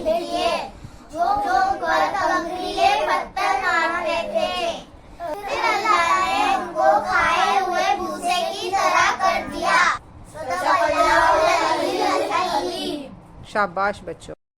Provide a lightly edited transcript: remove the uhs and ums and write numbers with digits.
दिए जो पर कंकरीले पत्थर मारते थे। फिर अल्लाह ने उनको खाए हुए भूसे की तरह कर दिया। शाबाश बच्चों।